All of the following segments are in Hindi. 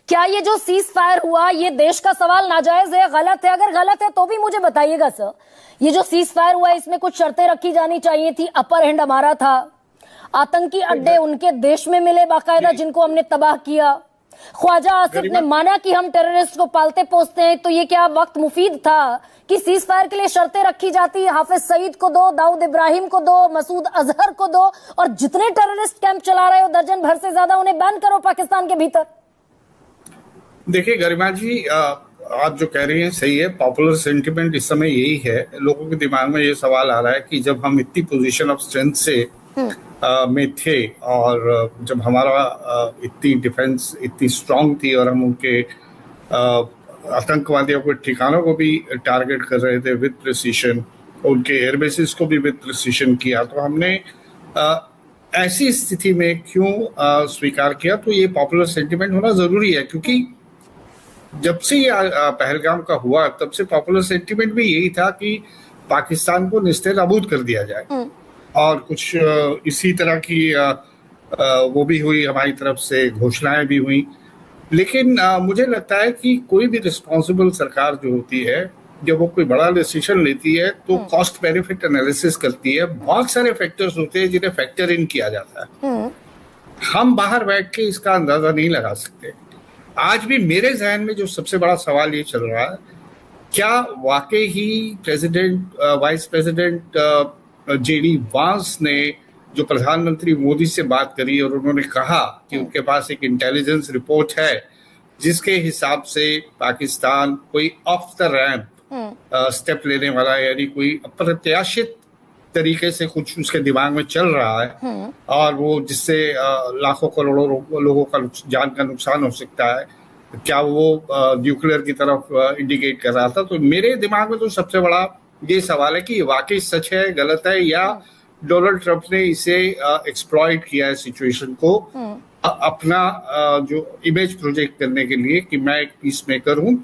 क्या ये जो सीज फायर हुआ ये देश का सवाल नाजायज है, गलत है? अगर गलत है तो भी मुझे बताइएगा सर। ये जो सीज फायर हुआ इसमें कुछ शर्तें रखी जानी चाहिए थी। अपर हैंड हमारा था, आतंकी अड्डे उनके देश में मिले बाकायदा जिनको हमने तबाह किया। ख्वाजा आसिफ ने माना कि हम टेररिस्ट को पालते पोसते हैं, तो ये क्या वक्त मुफीद था कि सीज फायर के लिए शर्तें रखी जाती? हाफिज सईद को दो, दाऊद इब्राहिम को दो, मसूद अजहर को दो, और जितने टेररिस्ट कैंप चला रहे हो दर्जन भर से ज्यादा उन्हें बैन करो पाकिस्तान के भीतर। देखिए गरिमा जी, आप जो कह रही हैं सही है। पॉपुलर सेंटिमेंट इस समय यही है, लोगों के दिमाग में ये सवाल आ रहा है कि जब हम इतनी पोजीशन ऑफ स्ट्रेंथ से में थे और जब हमारा इतनी डिफेंस इतनी स्ट्रांग थी और हम उनके आतंकवादियों के ठिकानों को भी टारगेट कर रहे थे विद प्रिसीशन, उनके एयरबेसिस को भी विद प्रिसीशन किया, तो हमने ऐसी स्थिति में क्यों स्वीकार किया? तो ये पॉपुलर सेंटिमेंट होना जरूरी है, क्योंकि जब से ये पहलगाम का हुआ तब से पॉपुलर सेंटिमेंट भी यही था कि पाकिस्तान को निस्ते नाबूद कर दिया जाए। और कुछ इसी तरह की वो भी हुई, हमारी तरफ से घोषणाएं भी हुई। लेकिन मुझे लगता है कि कोई भी रिस्पॉन्सिबल सरकार जो होती है, जब वो कोई बड़ा डिसीजन लेती है तो कॉस्ट बेनिफिट एनालिसिस करती है। बहुत सारे फैक्टर्स होते हैं जिन्हें फैक्टर इन किया जाता है। हम बाहर बैठ के इसका अंदाजा नहीं लगा सकते। आज भी मेरे जहन में जो सबसे बड़ा सवाल ये चल रहा है, क्या वाकई ही वाइस प्रेसिडेंट जेडी वांस ने जो प्रधानमंत्री मोदी से बात करी और उन्होंने कहा कि उनके पास एक इंटेलिजेंस रिपोर्ट है जिसके हिसाब से पाकिस्तान कोई ऑफ द रैंप स्टेप लेने वाला है, यानी कोई अप्रत्याशित तरीके से कुछ उसके दिमाग में चल रहा है और वो जिससे लाखों करोड़ों लोगों का जान का नुकसान हो सकता है, क्या वो न्यूक्लियर की तरफ इंडिकेट कर रहा था? तो मेरे दिमाग में तो सबसे बड़ा ये सवाल है कि वाकई सच है, गलत है, या डोनाल्ड ट्रंप ने इसे एक्सप्लॉइट किया है सिचुएशन को अपना जो इमेज प्रोजेक्ट करने के लिए कि मैं एक पीस मेकर हूं।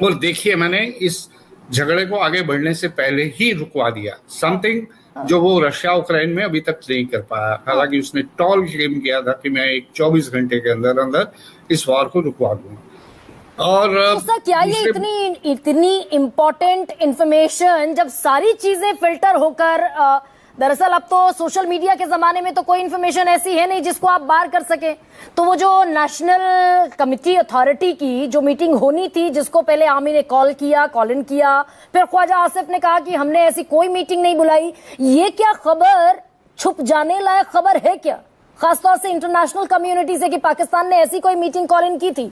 और देखिए, मैंने इस झगड़े को आगे बढ़ने से पहले ही रुकवा दिया, समथिंग जो वो रशिया यूक्रेन में अभी तक नहीं कर पाया। हालांकि उसने टॉल क्लेम किया था कि मैं एक 24 घंटे के अंदर अंदर इस वॉर को रुकवा दूंगा। और सर, क्या ये इतनी इम्पोर्टेंट इंफॉर्मेशन जब सारी चीजें फिल्टर होकर, दरअसल अब तो सोशल मीडिया के जमाने में तो कोई इन्फॉर्मेशन ऐसी है नहीं जिसको आप बाहर कर सके, तो वो जो नेशनल कमिटी अथॉरिटी की जो मीटिंग होनी थी, जिसको पहले आर्मी ने कॉल इन किया, फिर ख्वाजा आसिफ ने कहा कि हमने ऐसी कोई मीटिंग नहीं बुलाई, ये क्या खबर छुप जाने लायक खबर है क्या, खासतौर से इंटरनेशनल कम्युनिटी से, कि पाकिस्तान ने ऐसी कोई मीटिंग कॉल इन की थी?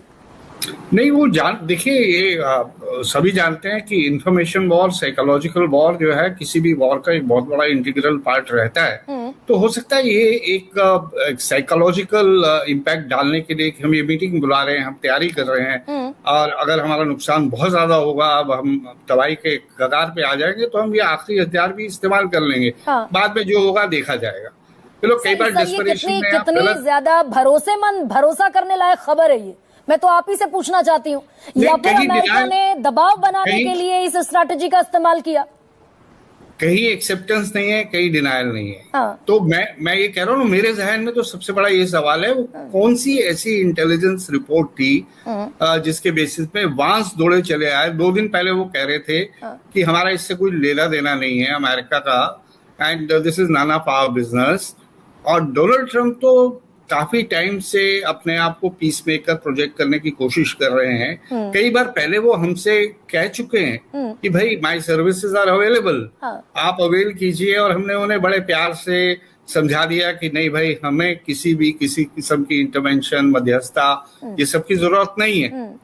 नहीं, वो देखिए, ये सभी जानते हैं कि इंफॉर्मेशन वॉर, साइकोलॉजिकल वॉर जो है, किसी भी वॉर का एक बहुत बड़ा इंटीग्रल पार्ट रहता है। तो हो सकता है ये एक साइकोलॉजिकल इम्पैक्ट डालने के लिए कि हम ये मीटिंग बुला रहे हैं, हम तैयारी कर रहे हैं, और अगर हमारा नुकसान बहुत ज्यादा होगा, अब हम तबाही के कगार पे आ जाएंगे, तो हम ये आखिरी हथियार भी इस्तेमाल कर लेंगे। बाद में जो होगा देखा जाएगा। चलो, कई बार डेस्परेशन में कितनी ज्यादा भरोसा करने लायक खबर है ये, मैं तो आप ही से पूछना चाहती हूँ, या फिर अमेरिका ने दबाव बनाने के लिए इस स्ट्रैटेजी का इस्तेमाल किया? कहीं एक्सेप्टेंस नहीं है, कहीं डिनायल नहीं है। तो मैं ये कह रहा हूँ, मेरे जहन में तो सबसे बड़ा ये सवाल है, वो कौन सी ऐसी इंटेलिजेंस रिपोर्ट थी जिसके बेसिस पे वांस दौड़े चले आए। 2 दिन पहले वो कह रहे थे कि हमारा इससे कोई लेना देना नहीं है अमेरिका का, and this is none of our business. और डोनाल्ड ट्रंप तो काफी टाइम से अपने आप को पीस मेकर प्रोजेक्ट करने की कोशिश कर रहे हैं। कई बार पहले वो हमसे कह चुके हैं कि भाई माय सर्विसेज आर अवेलेबल, आप अवेल कीजिए, और हमने उन्हें बड़े प्यार से समझा दिया कि नहीं भाई, हमें किसी किस्म की इंटरवेंशन, मध्यस्थता, ये सब की जरूरत नहीं है।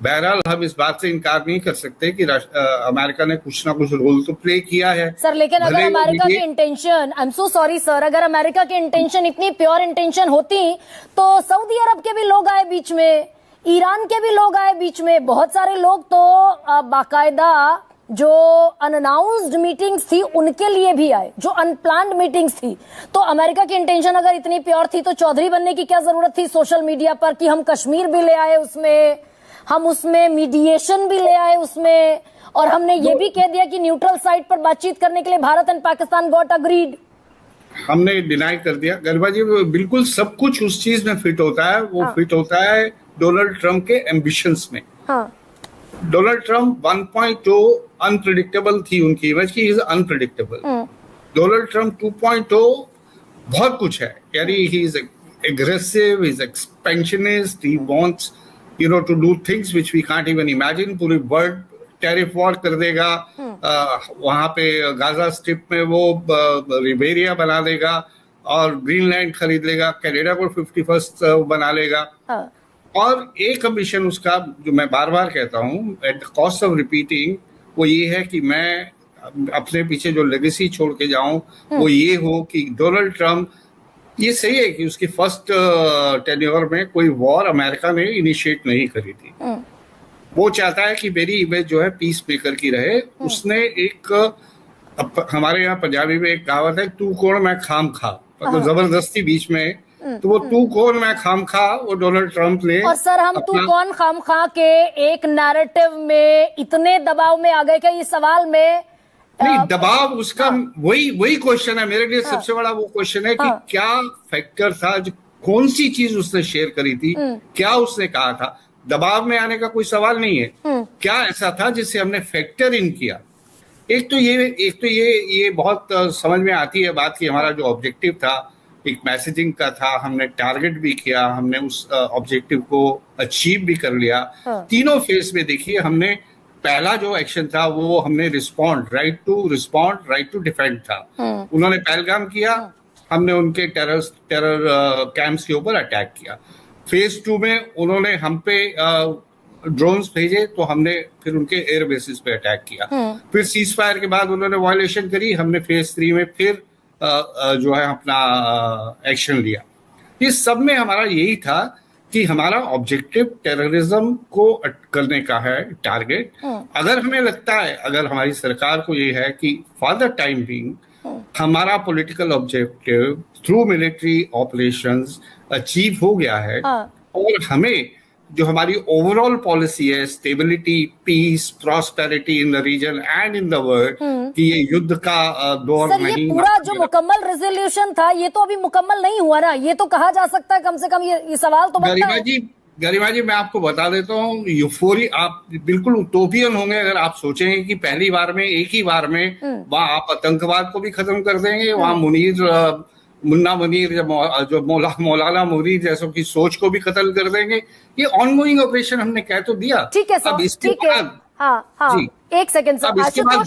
बहरहाल हम इस बात से इनकार नहीं कर सकते कि अमेरिका ने कुछ ना कुछ रोल तो प्ले किया है। सर, लेकिन अगर अमेरिका की intention, I am so sorry sir, अगर अमेरिका की इंटेंशन इतनी प्योर इंटेंशन होती तो सऊदी अरब के भी लोग आए बीच में, ईरान के भी लोग आए बीच में, बहुत सारे लोग तो बाकायदा जो अनअनाउंस्ड मीटिंग्स थी उनके लिए भी आए, जो अनप्लान्ड मीटिंग्स थी। तो अमेरिका की इंटेंशन अगर इतनी प्योर थी तो चौधरी बनने की क्या जरूरत थी सोशल मीडिया पर, कि हम कश्मीर भी ले आए उसमें, हम उसमें मीडिएशन भी ले आए उसमें, और हमने ये भी कह दिया कि न्यूट्रल साइड पर बातचीत करने के लिए Bharat and Pakistan got agreed. हमने डिनाई कर दिया। गरिमा जी, बिल्कुल सब कुछ उस चीज में फिट होता है, वो फिट होता है डोनाल्ड ट्रंप के एम्बिशंस में। हाँ, डोनाल्ड ट्रंप 1.0 अनप्रिडिक्टेबल थी उनकी इमेज की, इज अनप्रिडिक्टेबल। डोनाल्ड ट्रंप 2.0 बहुत कुछ है, यानी he is aggressive, he is expansionist, he wants to do things which we can't even imagine. पूरी वर्ल्ड टैरिफ वॉर कर देगा, वहां पे गाजा स्ट्रिप में वो रिबेरिया बना देगा और ग्रीनलैंड खरीद लेगा, कनाडा को 51st बना लेगा। हाँ, और एक एम्बिशन उसका जो मैं बार बार कहता हूँ at the cost of repeating, वो ये है कि मैं अपने पीछे जो लेगेसी छोड़ के जाऊं वो ये हो कि डोनाल्ड ट्रंप, ये सही है कि उसकी फर्स्ट टेन्योर में कोई वॉर अमेरिका ने इनिशिएट नहीं करी थी। वो चाहता है कि मेरी इमेज जो है पीस मेकर की रहे। उसने एक हमारे यहाँ पंजाबी में एक कहावत है, तू कौन मैं खाम खा, मतलब जबरदस्ती बीच में, तो वो तू कौन मैं खाम खा वो डोनाल्ड ट्रंप ने। और सर हम तू कौन खाम खा के एक नैरेटिव में इतने दबाव में आ गए कि इस सवाल में नहीं, दबाव उसका वही क्वेश्चन है मेरे लिए। सबसे बड़ा वो क्वेश्चन है कि क्या फैक्टर था, जो कौन सी चीज उसने शेयर करी थी, क्या उसने कहा था। दबाव में आने का कोई सवाल नहीं है, क्या ऐसा था जिससे हमने फैक्टर इन किया। एक तो ये बहुत समझ में आती है बात कि हमारा जो ऑब्जेक्टिव था एक मैसेजिंग का था, हमने टारगेट भी किया, हमने उस ऑब्जेक्टिव को अचीव भी कर लिया। तीनों फेज में देखिए, हमने पहला जो एक्शन था वो हमने राइट टू डिफेंड था। उन्होंने पहलगाम किया, हमने उनके टेरर कैंप्स के ऊपर अटैक किया। फेज 2 में उन्होंने हम पे ड्रोन्स भेजे तो हमने फिर उनके एयर बेसिस पे अटैक किया। फिर सीज फायर के बाद उन्होंने वायलेशन करी, हमने फेज 3 में फिर जो है अपना एक्शन लिया। इस सब में हमारा यही था कि हमारा ऑब्जेक्टिव टेररिज्म को करने का है, टारगेट। अगर हमें लगता है, अगर हमारी सरकार को ये है कि फॉर द टाइम बीइंग हमारा political objective through military operations achieve हो गया है, और हमें जो हमारी ओवरऑल पॉलिसी है, stability, peace, prosperity in the region and in the world, कि ये युद्ध का दौर सर, नहीं। ये पूरा जो मुकम्मल रेजोल्यूशन था ये तो अभी मुकम्मल नहीं हुआ ना, ये तो कहा जा सकता है कम से कम ये सवाल तो बनता है। गरिमा जी मैं आपको बता देता हूँ, यूफोरिया, आप बिल्कुल उटोपियन होंगे अगर आप सोचेंगे कि पहली बार में, एक ही बार में वहां आप आतंकवाद को भी खत्म कर देंगे, वहां मुन्ना मुनीर जो मौलाना मुनीर जैसों की सोच को भी कत्ल कर देंगे। ये ऑनगोइंग ऑपरेशन हमने कह तो दिया। ठीक है सर, अब इसके ठीक है। बाद हाँ, जी, एक सेकंड सर, अब इसके बाद